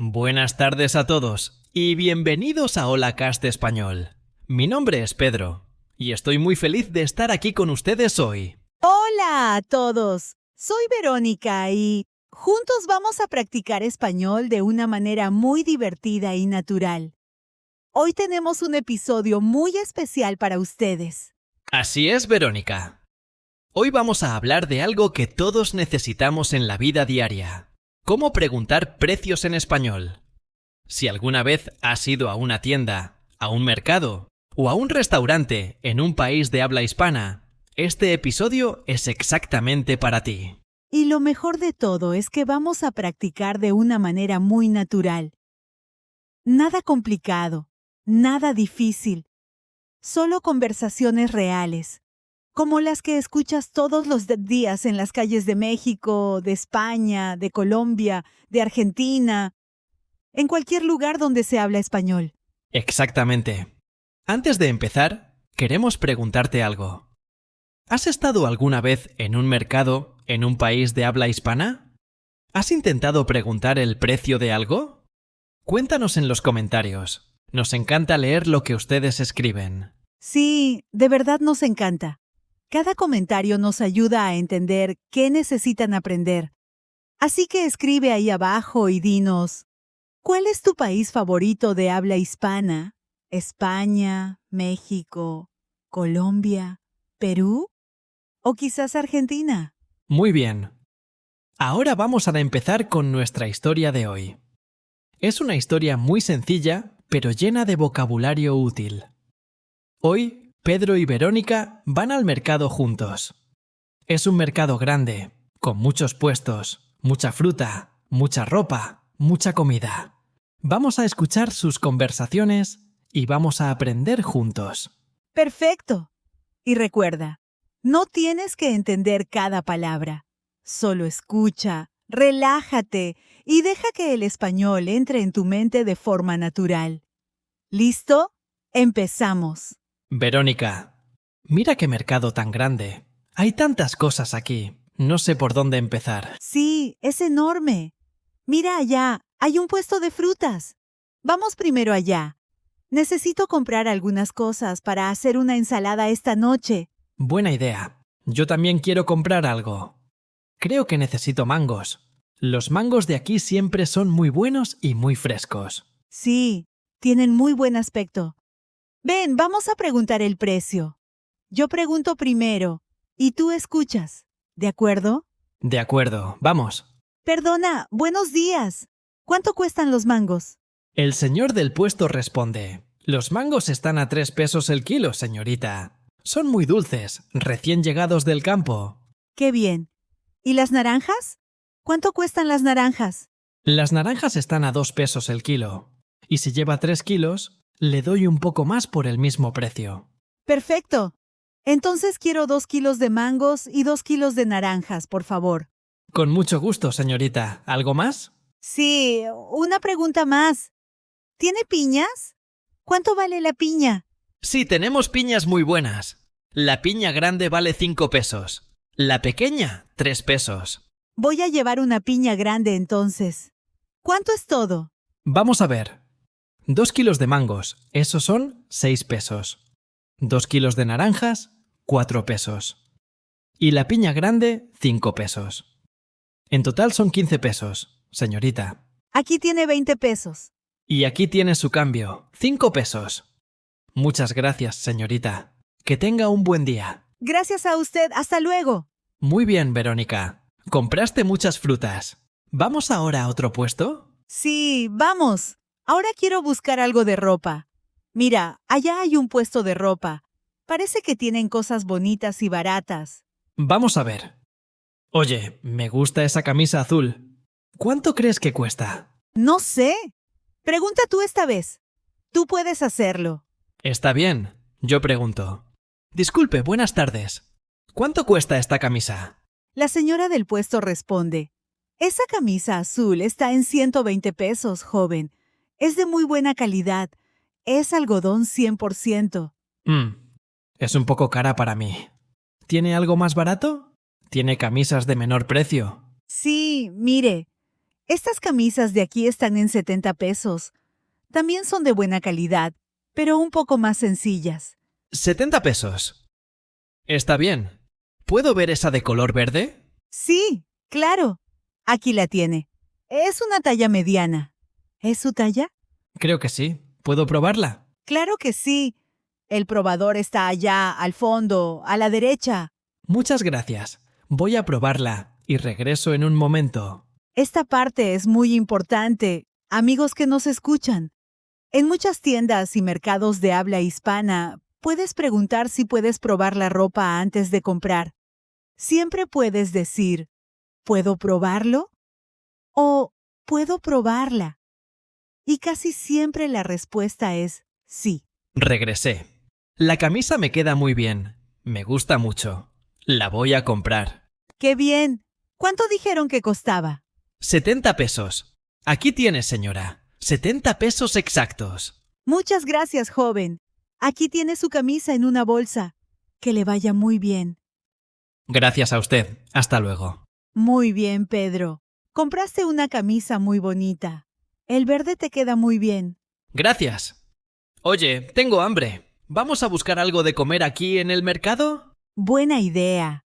Buenas tardes a todos y bienvenidos a HolaCast Español. Mi nombre es Pedro y estoy muy feliz de estar aquí con ustedes hoy. Hola a todos, soy Verónica y juntos vamos a practicar español de una manera muy divertida y natural. Hoy tenemos un episodio muy especial para ustedes. Así es, Verónica. Hoy vamos a hablar de algo que todos necesitamos en la vida diaria. ¿Cómo preguntar precios en español? Si alguna vez has ido a una tienda, a un mercado o a un restaurante en un país de habla hispana, este episodio es exactamente para ti. Y lo mejor de todo es que vamos a practicar de una manera muy natural. Nada complicado, nada difícil, solo conversaciones reales, como las que escuchas todos los días en las calles de México, de España, de Colombia, de Argentina, en cualquier lugar donde se habla español. Exactamente. Antes de empezar, queremos preguntarte algo. ¿Has estado alguna vez en un mercado en un país de habla hispana? ¿Has intentado preguntar el precio de algo? Cuéntanos en los comentarios. Nos encanta leer lo que ustedes escriben. Sí, de verdad nos encanta. Cada comentario nos ayuda a entender qué necesitan aprender. Así que escribe ahí abajo y dinos, ¿cuál es tu país favorito de habla hispana? ¿España, México, Colombia, Perú o quizás Argentina? Muy bien. Ahora vamos a empezar con nuestra historia de hoy. Es una historia muy sencilla, pero llena de vocabulario útil. Hoy, Pedro y Verónica van al mercado juntos. Es un mercado grande, con muchos puestos, mucha fruta, mucha ropa, mucha comida. Vamos a escuchar sus conversaciones y vamos a aprender juntos. Perfecto. Y recuerda, no tienes que entender cada palabra. Solo escucha, relájate y deja que el español entre en tu mente de forma natural. ¿Listo? Empezamos. Verónica, mira qué mercado tan grande. Hay tantas cosas aquí. No sé por dónde empezar. Sí, es enorme. Mira allá, hay un puesto de frutas. Vamos primero allá. Necesito comprar algunas cosas para hacer una ensalada esta noche. Buena idea. Yo también quiero comprar algo. Creo que necesito mangos. Los mangos de aquí siempre son muy buenos y muy frescos. Sí, tienen muy buen aspecto. Ven, vamos a preguntar el precio. Yo pregunto primero y tú escuchas. ¿De acuerdo? De acuerdo, vamos. Perdona, buenos días. ¿Cuánto cuestan los mangos? El señor del puesto responde: Los mangos están a 3 pesos el kilo, señorita. Son muy dulces, recién llegados del campo. Qué bien. ¿Y las naranjas? ¿Cuánto cuestan las naranjas? Las naranjas están a 2 pesos el kilo. Y si lleva 3 kilos, le doy un poco más por el mismo precio. Perfecto. Entonces quiero 2 kilos de mangos y 2 kilos de naranjas, por favor. Con mucho gusto, señorita. ¿Algo más? Sí, una pregunta más. ¿Tiene piñas? ¿Cuánto vale la piña? Sí, tenemos piñas muy buenas. La piña grande vale 5 pesos. La pequeña, 3 pesos. Voy a llevar una piña grande entonces. ¿Cuánto es todo? Vamos a ver. 2 kilos de mangos, esos son 6 pesos. 2 kilos de naranjas, 4 pesos. Y la piña grande, 5 pesos. En total son 15 pesos, señorita. Aquí tiene 20 pesos. Y aquí tiene su cambio, 5 pesos. Muchas gracias, señorita. Que tenga un buen día. Gracias a usted. Hasta luego. Muy bien, Verónica. Compraste muchas frutas. ¿Vamos ahora a otro puesto? Sí, vamos. Ahora quiero buscar algo de ropa. Mira, allá hay un puesto de ropa. Parece que tienen cosas bonitas y baratas. Vamos a ver. Oye, me gusta esa camisa azul. ¿Cuánto crees que cuesta? No sé. Pregunta tú esta vez. Tú puedes hacerlo. Está bien, yo pregunto. Disculpe, buenas tardes. ¿Cuánto cuesta esta camisa? La señora del puesto responde. Esa camisa azul está en 120 pesos, joven. Es de muy buena calidad. Es algodón 100%. Es un poco cara para mí. ¿Tiene algo más barato? ¿Tiene camisas de menor precio? Sí, mire. Estas camisas de aquí están en 70 pesos. También son de buena calidad, pero un poco más sencillas. 70 pesos. Está bien. ¿Puedo ver esa de color verde? Sí, claro. Aquí la tiene. Es una talla mediana. ¿Es su talla? Creo que sí. ¿Puedo probarla? Claro que sí. El probador está allá, al fondo, a la derecha. Muchas gracias. Voy a probarla y regreso en un momento. Esta parte es muy importante, amigos que nos escuchan. En muchas tiendas y mercados de habla hispana, puedes preguntar si puedes probar la ropa antes de comprar. Siempre puedes decir, ¿puedo probarlo? O ¿puedo probarla? Y casi siempre la respuesta es sí. Regresé. La camisa me queda muy bien. Me gusta mucho. La voy a comprar. ¡Qué bien! ¿Cuánto dijeron que costaba? 70 pesos. Aquí tienes, señora. 70 pesos exactos. Muchas gracias, joven. Aquí tiene su camisa en una bolsa. Que le vaya muy bien. Gracias a usted. Hasta luego. Muy bien, Pedro. Compraste una camisa muy bonita. El verde te queda muy bien. Gracias. Oye, tengo hambre. ¿Vamos a buscar algo de comer aquí en el mercado? Buena idea.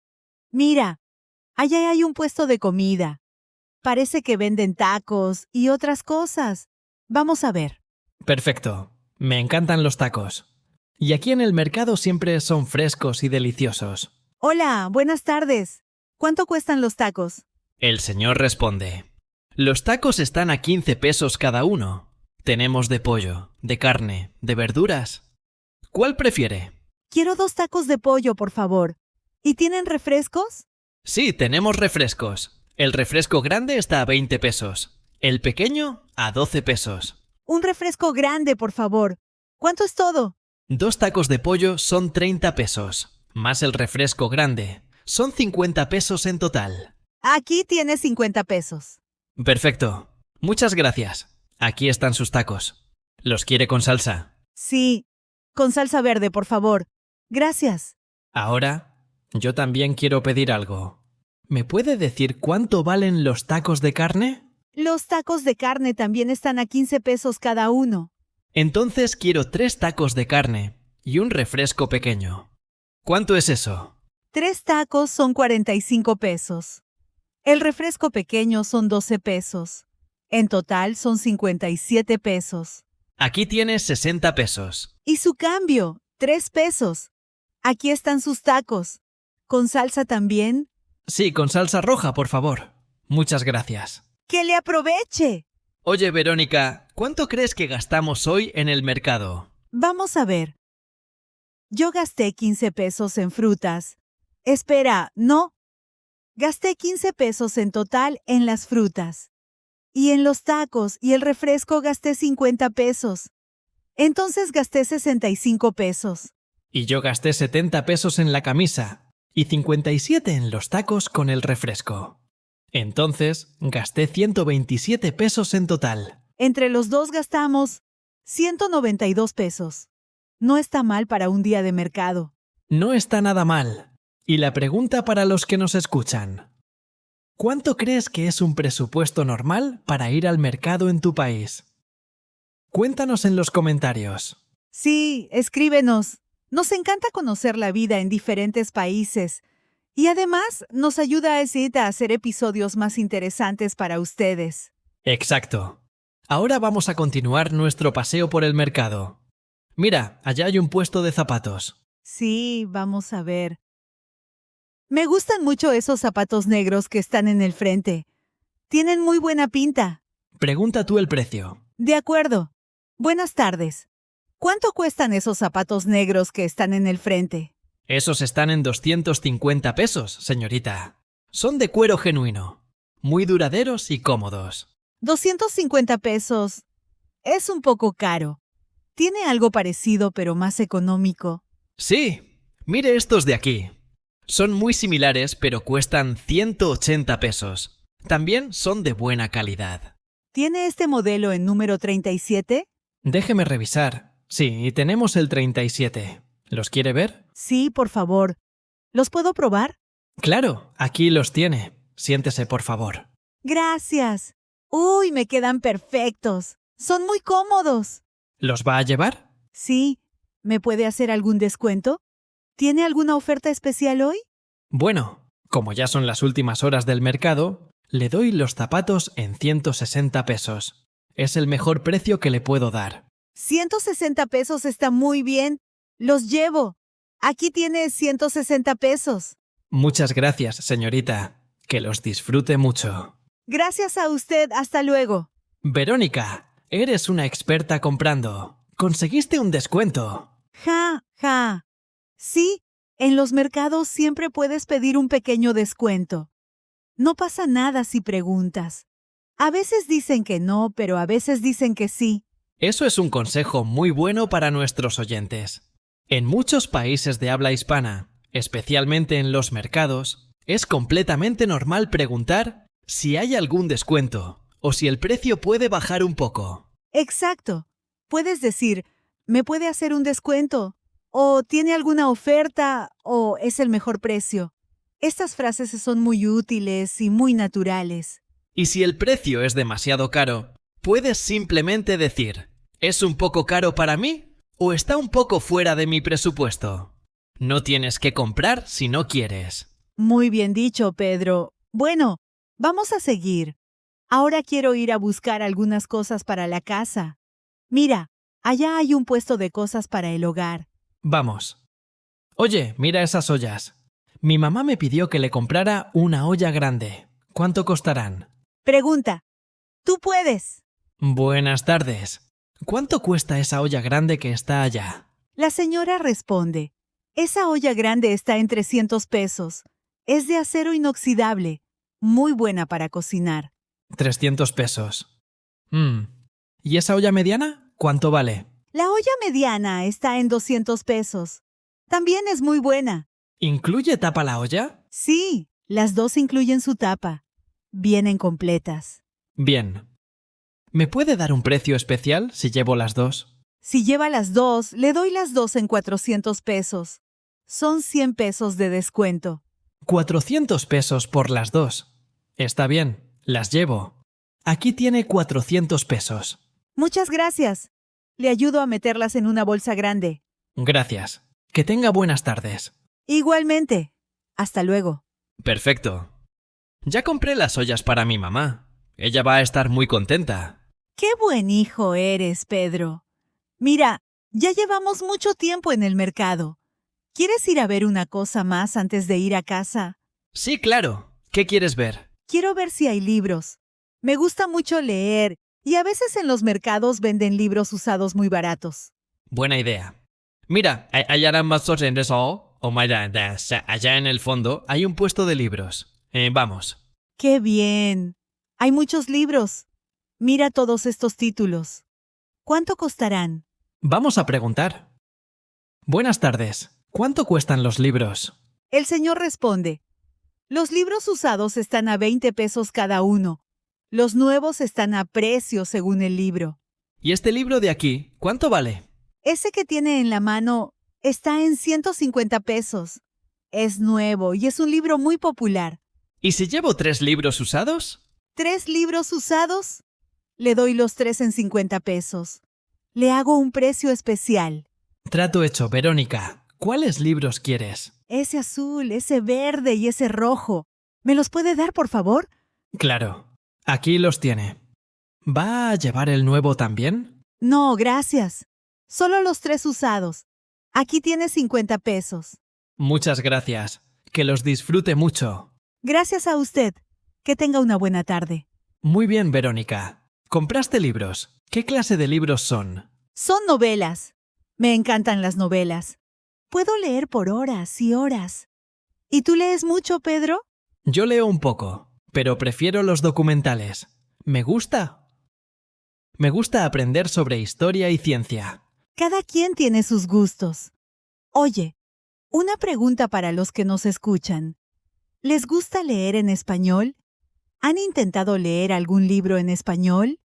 Mira, allá hay un puesto de comida. Parece que venden tacos y otras cosas. Vamos a ver. Perfecto. Me encantan los tacos. Y aquí en el mercado siempre son frescos y deliciosos. Hola, buenas tardes. ¿Cuánto cuestan los tacos? El señor responde. Los tacos están a 15 pesos cada uno. Tenemos de pollo, de carne, de verduras. ¿Cuál prefiere? Quiero 2 tacos de pollo, por favor. ¿Y tienen refrescos? Sí, tenemos refrescos. El refresco grande está a 20 pesos. El pequeño a 12 pesos. Un refresco grande, por favor. ¿Cuánto es todo? 2 tacos de pollo son 30 pesos. Más el refresco grande. Son 50 pesos en total. Aquí tiene 50 pesos. Perfecto. Muchas gracias. Aquí están sus tacos. ¿Los quiere con salsa? Sí, con salsa verde, por favor. Gracias. Ahora, yo también quiero pedir algo. ¿Me puede decir cuánto valen los tacos de carne? Los tacos de carne también están a 15 pesos cada uno. Entonces quiero 3 tacos de carne y un refresco pequeño. ¿Cuánto es eso? 3 tacos son 45 pesos. El refresco pequeño son 12 pesos. En total son 57 pesos. Aquí tienes 60 pesos. Y su cambio, 3 pesos. Aquí están sus tacos. ¿Con salsa también? Sí, con salsa roja, por favor. Muchas gracias. ¡Que le aproveche! Oye, Verónica, ¿cuánto crees que gastamos hoy en el mercado? Vamos a ver. Yo gasté 15 pesos en frutas. Espera, no. Gasté 15 pesos en total en las frutas. Y en los tacos y el refresco gasté 50 pesos. Entonces gasté 65 pesos. Y yo gasté 70 pesos en la camisa y 57 en los tacos con el refresco. Entonces gasté 127 pesos en total. Entre los dos gastamos 192 pesos. No está mal para un día de mercado. No está nada mal. Y la pregunta para los que nos escuchan. ¿Cuánto crees que es un presupuesto normal para ir al mercado en tu país? Cuéntanos en los comentarios. Sí, escríbenos. Nos encanta conocer la vida en diferentes países. Y además nos ayuda a hacer episodios más interesantes para ustedes. Exacto. Ahora vamos a continuar nuestro paseo por el mercado. Mira, allá hay un puesto de zapatos. Sí, vamos a ver. Me gustan mucho esos zapatos negros que están en el frente. Tienen muy buena pinta. Pregunta tú el precio. De acuerdo. Buenas tardes. ¿Cuánto cuestan esos zapatos negros que están en el frente? Esos están en 250 pesos, señorita. Son de cuero genuino. Muy duraderos y cómodos. 250 pesos. Es un poco caro. Tiene algo parecido pero más económico. Sí, mire estos de aquí. Son muy similares pero cuestan 180 pesos. También son de buena calidad. ¿Tiene este modelo en número 37? Déjeme revisar. Sí, tenemos el 37. ¿Los quiere ver? Sí, por favor. ¿Los puedo probar? Claro, aquí los tiene. Siéntese, por favor. Gracias. Uy, me quedan perfectos. Son muy cómodos. ¿Los va a llevar? Sí. ¿Me puede hacer algún descuento? ¿Tiene alguna oferta especial hoy? Bueno, como ya son las últimas horas del mercado, le doy los zapatos en 160 pesos. Es el mejor precio que le puedo dar. 160 pesos está muy bien. Los llevo. Aquí tiene 160 pesos. Muchas gracias, señorita. Que los disfrute mucho. Gracias a usted. Hasta luego. Verónica, eres una experta comprando. Conseguiste un descuento. Ja, ja. Sí, en los mercados siempre puedes pedir un pequeño descuento. No pasa nada si preguntas. A veces dicen que no, pero a veces dicen que sí. Eso es un consejo muy bueno para nuestros oyentes. En muchos países de habla hispana, especialmente en los mercados, es completamente normal preguntar si hay algún descuento o si el precio puede bajar un poco. Exacto. Puedes decir, ¿me puede hacer un descuento? O ¿tiene alguna oferta? O ¿es el mejor precio? Estas frases son muy útiles y muy naturales. Y si el precio es demasiado caro, puedes simplemente decir, ¿es un poco caro para mí o está un poco fuera de mi presupuesto? No tienes que comprar si no quieres. Muy bien dicho, Pedro. Bueno, vamos a seguir. Ahora quiero ir a buscar algunas cosas para la casa. Mira, allá hay un puesto de cosas para el hogar. Vamos. Oye, mira esas ollas. Mi mamá me pidió que le comprara una olla grande. ¿Cuánto costarán? Pregunta. Tú puedes. Buenas tardes. ¿Cuánto cuesta esa olla grande que está allá? La señora responde. Esa olla grande está en 300 pesos. Es de acero inoxidable. Muy buena para cocinar. 300 pesos. ¿Y esa olla mediana? ¿Cuánto vale? La olla mediana está en 200 pesos. También es muy buena. ¿Incluye tapa la olla? Sí, las dos incluyen su tapa. Vienen completas. Bien. ¿Me puede dar un precio especial si llevo las dos? Si lleva las dos, le doy las dos en 400 pesos. Son 100 pesos de descuento. 400 pesos por las dos. Está bien, las llevo. Aquí tiene 400 pesos. Muchas gracias. Le ayudo a meterlas en una bolsa grande. Gracias. Que tenga buenas tardes. Igualmente. Hasta luego. Perfecto. Ya compré las ollas para mi mamá. Ella va a estar muy contenta. ¡Qué buen hijo eres, Pedro! Mira, ya llevamos mucho tiempo en el mercado. ¿Quieres ir a ver una cosa más antes de ir a casa? Sí, claro. ¿Qué quieres ver? Quiero ver si hay libros. Me gusta mucho leer y a veces en los mercados venden libros usados muy baratos. Buena idea. Mira, allá en el fondo hay un puesto de libros. Vamos. ¡Qué bien! Hay muchos libros. Mira todos estos títulos. ¿Cuánto costarán? Vamos a preguntar. Buenas tardes. ¿Cuánto cuestan los libros? El señor responde. Los libros usados están a 20 pesos cada uno. Los nuevos están a precio según el libro. ¿Y este libro de aquí, cuánto vale? Ese que tiene en la mano está en 150 pesos. Es nuevo y es un libro muy popular. ¿Y si llevo 3 libros usados? ¿3 libros usados? Le doy los 3 en 50 pesos. Le hago un precio especial. Trato hecho, Verónica. ¿Cuáles libros quieres? Ese azul, ese verde y ese rojo. ¿Me los puede dar, por favor? Claro. Aquí los tiene. ¿Va a llevar el nuevo también? No, gracias. Solo los 3 usados. Aquí tiene 50 pesos. Muchas gracias. Que los disfrute mucho. Gracias a usted. Que tenga una buena tarde. Muy bien, Verónica. ¿Compraste libros? ¿Qué clase de libros son? Son novelas. Me encantan las novelas. Puedo leer por horas y horas. ¿Y tú lees mucho, Pedro? Yo leo un poco, pero prefiero los documentales. Me gusta aprender sobre historia y ciencia. Cada quien tiene sus gustos. Oye, una pregunta para los que nos escuchan. ¿Les gusta leer en español? ¿Han intentado leer algún libro en español?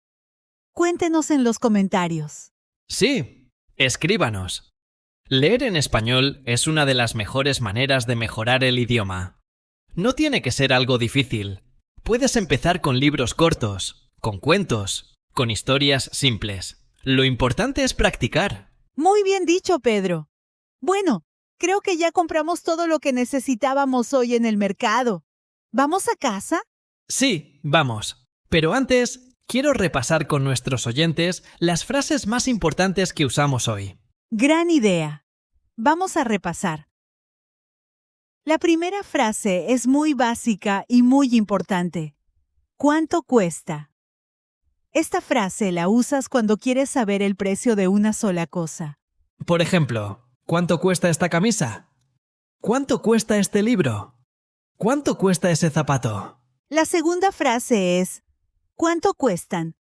Cuéntenos en los comentarios. Sí, escríbanos. Leer en español es una de las mejores maneras de mejorar el idioma. No tiene que ser algo difícil. Puedes empezar con libros cortos, con cuentos, con historias simples. Lo importante es practicar. Muy bien dicho, Pedro. Bueno, creo que ya compramos todo lo que necesitábamos hoy en el mercado. ¿Vamos a casa? Sí, vamos. Pero antes, quiero repasar con nuestros oyentes las frases más importantes que usamos hoy. Gran idea. Vamos a repasar. La primera frase es muy básica y muy importante. ¿Cuánto cuesta? Esta frase la usas cuando quieres saber el precio de una sola cosa. Por ejemplo, ¿cuánto cuesta esta camisa? ¿Cuánto cuesta este libro? ¿Cuánto cuesta ese zapato? La segunda frase es ¿cuánto cuestan?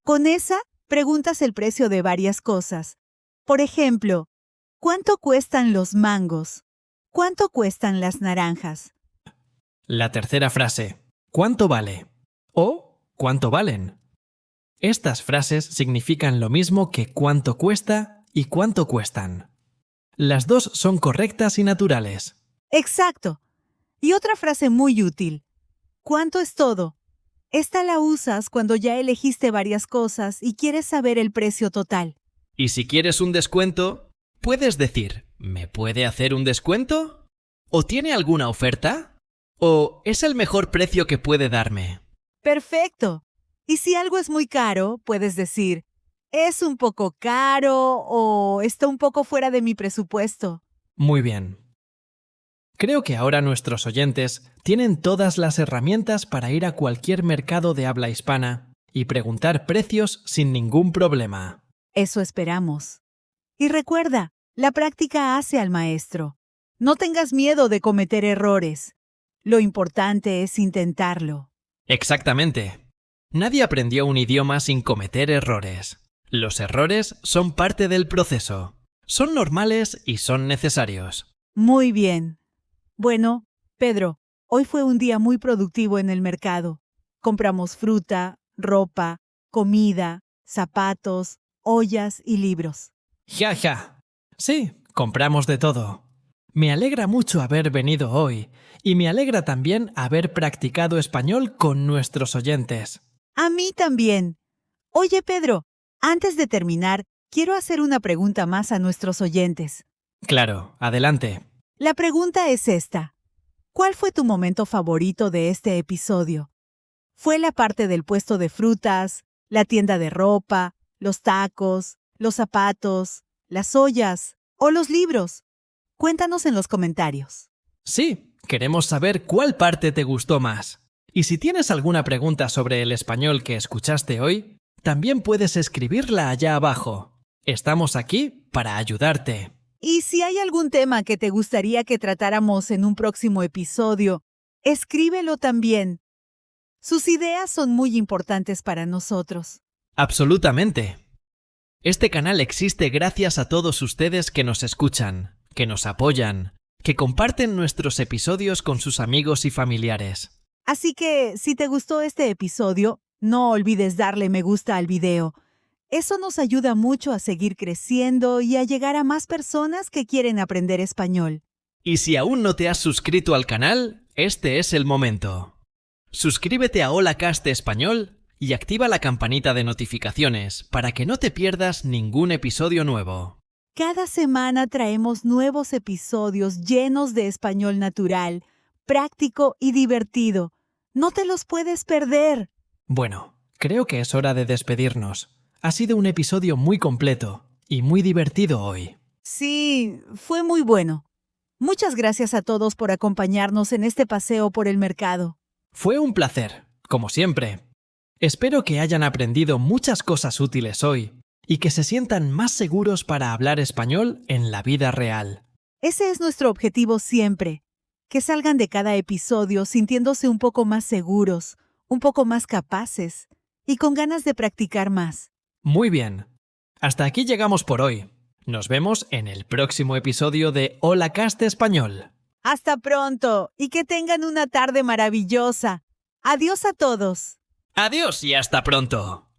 Con esa preguntas el precio de varias cosas. Por ejemplo, ¿cuánto cuestan los mangos? ¿Cuánto cuestan las naranjas? La tercera frase, ¿cuánto vale? O ¿cuánto valen? Estas frases significan lo mismo que cuánto cuesta y cuánto cuestan. Las dos son correctas y naturales. Exacto. Y otra frase muy útil. ¿Cuánto es todo? Esta la usas cuando ya elegiste varias cosas y quieres saber el precio total. Y si quieres un descuento, puedes decir, ¿me puede hacer un descuento? ¿O tiene alguna oferta? ¿O es el mejor precio que puede darme? Perfecto. Y si algo es muy caro, puedes decir, es un poco caro o está un poco fuera de mi presupuesto. Muy bien. Creo que ahora nuestros oyentes tienen todas las herramientas para ir a cualquier mercado de habla hispana y preguntar precios sin ningún problema. Eso esperamos. Y recuerda, la práctica hace al maestro. No tengas miedo de cometer errores. Lo importante es intentarlo. Exactamente. Nadie aprendió un idioma sin cometer errores. Los errores son parte del proceso. Son normales y son necesarios. Muy bien. Bueno, Pedro, hoy fue un día muy productivo en el mercado. Compramos fruta, ropa, comida, zapatos, ollas y libros. ¡Ja, ja! Sí, compramos de todo. Me alegra mucho haber venido hoy y me alegra también haber practicado español con nuestros oyentes. A mí también. Oye, Pedro, antes de terminar, quiero hacer una pregunta más a nuestros oyentes. Claro, adelante. La pregunta es esta. ¿Cuál fue tu momento favorito de este episodio? ¿Fue la parte del puesto de frutas, la tienda de ropa, los tacos, los zapatos, las ollas o los libros? Cuéntanos en los comentarios. Sí, queremos saber cuál parte te gustó más. Y si tienes alguna pregunta sobre el español que escuchaste hoy, también puedes escribirla allá abajo. Estamos aquí para ayudarte. Y si hay algún tema que te gustaría que tratáramos en un próximo episodio, escríbelo también. Sus ideas son muy importantes para nosotros. Absolutamente. Este canal existe gracias a todos ustedes que nos escuchan, que nos apoyan, que comparten nuestros episodios con sus amigos y familiares. Así que, si te gustó este episodio, no olvides darle me gusta al video. Eso nos ayuda mucho a seguir creciendo y a llegar a más personas que quieren aprender español. Y si aún no te has suscrito al canal, este es el momento. Suscríbete a HolaCast Español y activa la campanita de notificaciones para que no te pierdas ningún episodio nuevo. Cada semana traemos nuevos episodios llenos de español natural, práctico y divertido. No te los puedes perder. Bueno, creo que es hora de despedirnos. Ha sido un episodio muy completo y muy divertido hoy. Sí, fue muy bueno. Muchas gracias a todos por acompañarnos en este paseo por el mercado. Fue un placer, como siempre. Espero que hayan aprendido muchas cosas útiles hoy y que se sientan más seguros para hablar español en la vida real. Ese es nuestro objetivo siempre. Que salgan de cada episodio sintiéndose un poco más seguros, un poco más capaces y con ganas de practicar más. Muy bien. Hasta aquí llegamos por hoy. Nos vemos en el próximo episodio de HolaCast Español. Hasta pronto y que tengan una tarde maravillosa. Adiós a todos. Adiós y hasta pronto.